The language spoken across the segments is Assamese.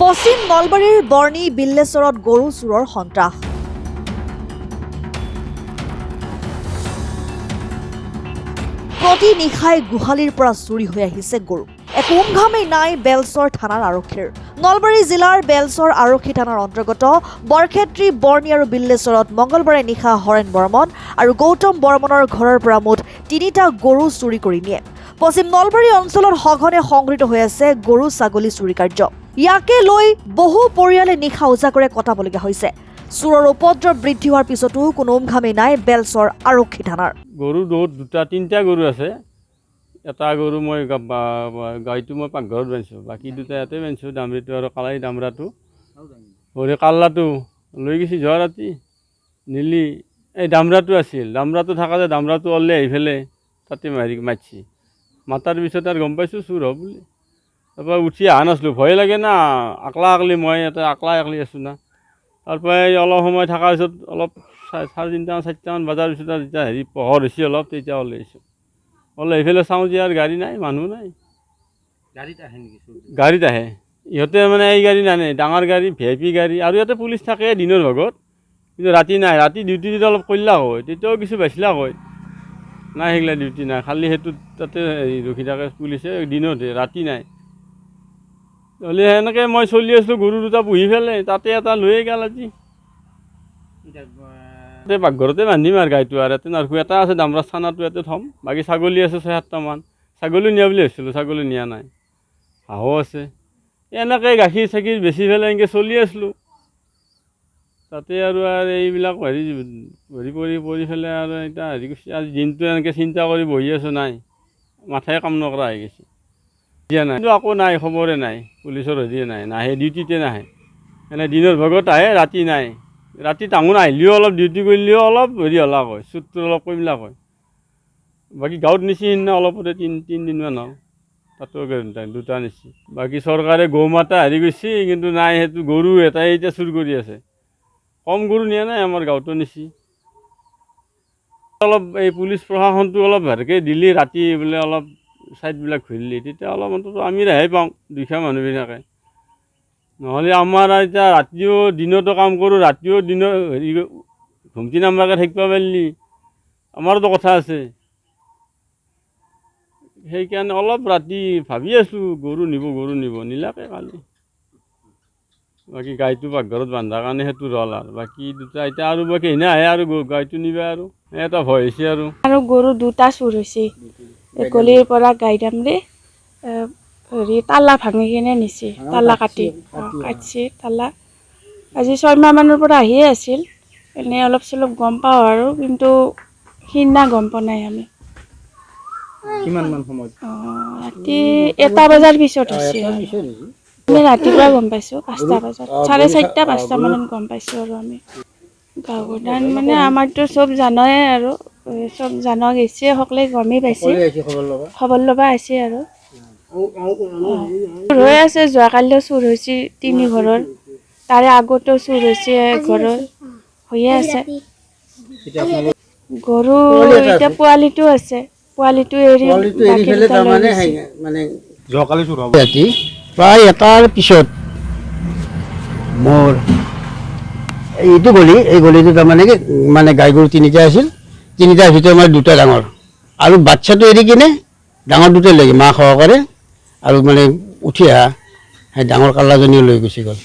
পশ্চিম নলবাৰীৰ বৰ্ণি বিল্লেশ্বৰত গৰু চুৰৰ সন্ত্ৰাস। প্ৰতি নিশাই গোহালিৰ পৰা চুৰি হৈ আহিছে গৰু। এক উমঘামেই নাই বেলচৰ থানাৰ আৰক্ষীৰ। নলবাৰী জিলাৰ বেলচৰ আৰক্ষী থানাৰ অন্তৰ্গত বৰক্ষেত্ৰী, বৰ্ণি আৰু বিল্লেশ্বৰত মঙলবাৰে নিশা হৰেণ বৰ্মন আৰু গৌতম বৰ্মনৰ ঘৰৰ পৰা মুঠ ৩টা গৰু চুৰি কৰি নিয়ে। পশ্চিম নলবাৰী অঞ্চলত সঘনে সংঘটিত হৈ আছে গৰু ছাগলী চুৰি কাৰ্য। ইয়াকে লৈ বহু পৰিয়ালে নিশা উজাগৰে কটাবলগীয়া হৈছে। চোৰৰ উপদ্ৰৱ বৃদ্ধি হোৱাৰ পিছতো কোনো উমঘামেই নাই বেলচৰ আৰক্ষী থানাৰ। গৰু তিনিটা গৰু আছে। এটা গৰু মই গাইটো মই পাকঘৰত বান্ধিছোঁ, বাকী দুটা ইয়াতে বান্ধিছোঁ, দামৰিটো আৰু কালাই দামৰাটো। ভৰি কাল্লাটো লৈ গৈছে যোৱা ৰাতি নিলি। এই দামৰাটো আছিল, দামৰাটো থাকাতে দামৰাটো ওলাই আহি পেলাই তাতে মাৰিছে। মাতাৰ পিছত আৰু গম পাইছোঁ চুৰ হ'ব বুলি। তাৰপৰা উঠি অহা নাছিলোঁ, ভয় লাগে না, আকলা আকলি মই ইয়াতে আকলা আছোঁ না। তাৰপৰা অলপ সময় থকাৰ পিছত অলপ 4টামান বজাৰ পিছত আৰু যেতিয়া পোহৰ হৈছে অলপ, তেতিয়া ওলাই আহিছোঁ। ওলাই আহি পেলাই চাওঁ যে আৰু গাড়ী নাই, মানুহ নাই। গাড়ীত আহে ইহঁতে, মানে এই গাড়ী নানে, ডাঙৰ গাড়ী, VIP গাড়ী। আৰু ইয়াতে পুলিচ থাকে দিনৰ ভাগত, কিন্তু ৰাতি নাই। ৰাতি ডিউটি যদি অলপ কৰিলা হয় তেতিয়াও কিছু বাচিলা হয়। নাই, সেইগিলা ডিউটি নাই, খালি সেইটো তাতে ৰখি থাকে পুলিচে দিনতে, ৰাতি নাই। হ'লে সেনেকৈ মই চলি আছিলোঁ, গৰু দুটা পুহি পেলাই তাতে এটা লৈয়ে গ'ল আজি। তাতে পাকঘৰতে বান্ধিম আৰু গাইটো, আৰু ইয়াতে নাৰখো। এটা আছে দামৰা চানাটো ইয়াতে থ'ম, বাকী ছাগলী আছে 6-7টামান। ছাগলী নিয়া বুলি ভাবিছিলোঁ, ছাগলী নিয়া নাই। হাঁহো আছে। এনেকৈ গাখীৰ চাখীৰ বেচি পেলাই এনেকৈ চলি আছিলোঁ। তাতে আৰু এইবিলাক পৰি পেলাই আৰু এতিয়া কৰিছে। আজি দিনটো এনেকৈ চিন্তা কৰি বহি আছোঁ, নাই, মাথাই কাম নকৰা হৈ গৈছে। দিয়া নাই, কিন্তু আকৌ নাই, খবৰে নাই, পুলিচৰ হেৰিয়ে নাই, নাহে, ডিউটিতে নাহে। এনে দিনৰ ভাগত আহে, ৰাতি নাই। ৰাতি টাঙোন আহিলেও অলপ ডিউটি কৰিলেও অলপ হ'লা হয়, চুটটোৰ অলপ কমিলা হয়। বাকী গাঁৱত নিচি সিদিনা অলপতে 3দিনমান হ'ল, তাতো দুটা নিচি। বাকী চৰকাৰে গৌ মাতা কৰিছে, কিন্তু নাই, সেইটো গৰু এটাই এতিয়া চুৰ কৰি আছে। কম গৰু নিয়া নাই, আমাৰ গাঁৱতো নিচি। অলপ এই পুলিচ প্ৰশাসনটো অলপ ভালকৈ দিলে, ৰাতি বোলে অলপ ছাইডবিলাক ঘূৰিলে, তেতিয়া অলপ অন্তত আমি ৰেহাই পাওঁ, দুখীয়া মানুহবিলাকে। নহ'লে আমাৰ এতিয়া ৰাতিও দিনতো কাম কৰোঁ, ৰাতিও ঘুমটি নাম্বাৰকৈ থাকিব পাৰিলে আমাৰতো কথা আছে। সেইকাৰণে অলপ ৰাতি ভাবি আছোঁ, গৰু নিব নিলাকে কালি। বাকী গাইটো পাকঘৰত বান্ধাৰ কাৰণে সেইটো ৰ'ল। আৰু বাকী দুটা এতিয়া আৰু বাকী সিনা আহে আৰু গাইটো নিবা, আৰু এটা ভয় হৈছে। আৰু গৰু দুটা চুৰ হৈছে। গলিৰ পৰা গাই দামৰি তালা ভাঙি কিনে নিছে, তালা কাটছে তালা। আজি 6মাহমানৰ পৰা আহিয়ে আছিল, এনেই অলপ চলপ গম পাওঁ আৰু, কিন্তু সিদিনা গম পোৱা নাই আমি। ৰাতি 1টা বজাৰ পিছত হৈছে। আমি ৰাতিপুৱা গম পাইছোঁ, 5টা বজাত, 4:30-5টামানত গম পাইছোঁ। আৰু আমি গাঁওপ্ৰধান মানে আমাৰতো চব জানই, আৰু চব জানা গৈছে, সকলোৱে গমেই পাইছে, খবৰ ল'বা আছে। আৰু চুৰ হৈ আছে, যোৱাকালিও চুৰ হৈছে 3 ঘৰৰ, তাৰে আগতেও চুৰ হৈছে ঘৰৰ, হৈয়ে আছে। গৰু এতিয়া পোৱালিটো আছে, পোৱালিটো এৰি যোৱাকালি চুৰ হ'ব ৰাতি প্ৰায় 1টাৰ পিছত মোৰ এইটো এই গলিটো তাৰমানে কি, মানে গাই গৰু 3টা আছিল। 3টাৰ ভিতৰত মানে 2টা ডাঙৰ, আৰু বাচ্ছাটো এৰি কিনে ডাঙৰ 2টা লৈ মা সহকাৰে, আৰু মানে উঠি অহা সেই ডাঙৰ কাল্লাজনীও লৈ গুচি গ'ল।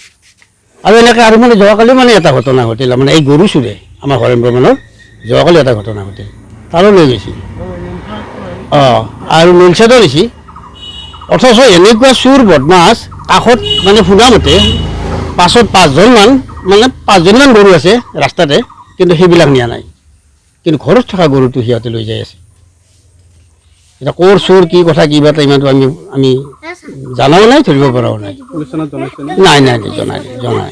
আৰু এনেকৈ আৰু মানে যোৱাকালি মানে এটা ঘটনা ঘটিল, মানে এই গৰু চুৰে আমাৰ হৰেণ বৰ্মনৰ যোৱাকালি এটা ঘটনা ঘটিল, তাৰো লৈ গৈছিল। আৰু নলচাতো নিছি। অথচ এনেকুৱা চুৰ বদমাছ কাষত, মানে শুনা মতে পাছত 5জনমান গৰু আছে ৰাস্তাতে, কিন্তু সেইবিলাক নিয়া নাই, কিন্তু ঘৰত থকা গৰুটো সিহঁতে লৈ যাই আছে। এতিয়া ক'ৰ চোৰ, কি কথা, কিবা এটা ইমানটো আমি জানাও নাই, ধৰিব পৰাও নাই। নাই, জনা নাই।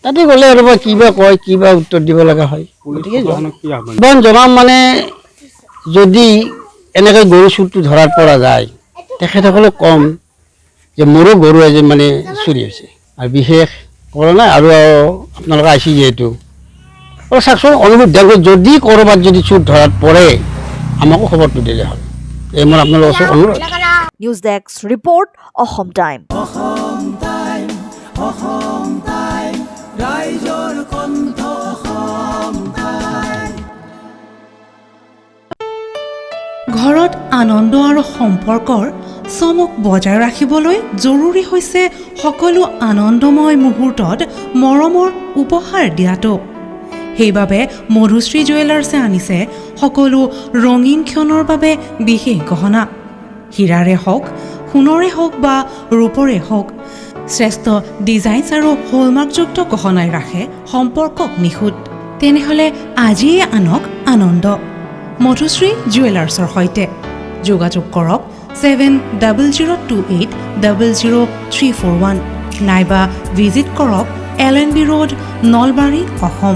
তাতে গ'লে আৰু কিবা কয়, কিবা উত্তৰ দিব লগা হয়। গতিকে জনাম, মানে যদি এনেকৈ গৰু চুৰটো ধৰাত পৰা যায়, তেখেতসকলক ক'ম যে মোৰো গৰু এজন মানে চুৰি হৈছে, আৰু বিশেষ কৰা নাই। আৰু আপোনালোকে আহিছে যিহেতু অলপ চাওকচোন, অনুৰোধ যদি ক'ৰবাত যদি চুৰ ধৰাত পৰে, আমাকো খবৰটো দিলে হ'ল। এই মোৰ আপোনালোকৰ ওচৰত অনুৰোধ। News desk report, Assam time. আনন্দ আৰু সম্পৰ্কৰ চমক বজাই ৰাখিবলৈ জৰুৰী হৈছে সকলো আনন্দময় মুহূৰ্তত মৰমৰ উপহাৰ দিয়াটো। সেইবাবে মধুশ্ৰী জুৱেলাৰ্ছে আনিছে সকলো ৰঙীন ক্ষণৰ বাবে বিশেষ গহনা। হীৰাৰে হওক, সোণৰে হওক বা ৰূপৰে হওক, শ্ৰেষ্ঠ ডিজাইনছ আৰু হলমাৰ্কযুক্ত গহনাই ৰাখে সম্পৰ্কক নিখুঁত। তেনেহ'লে আজিয়ে আনক আনন্দ মধুশ্ৰী জুৱেলাৰ্ছৰ সৈতে। যোগাযোগ কৰক 7028000341 নাইবা ভিজিট কৰক LNB ৰোড, নলবাৰী, অসম।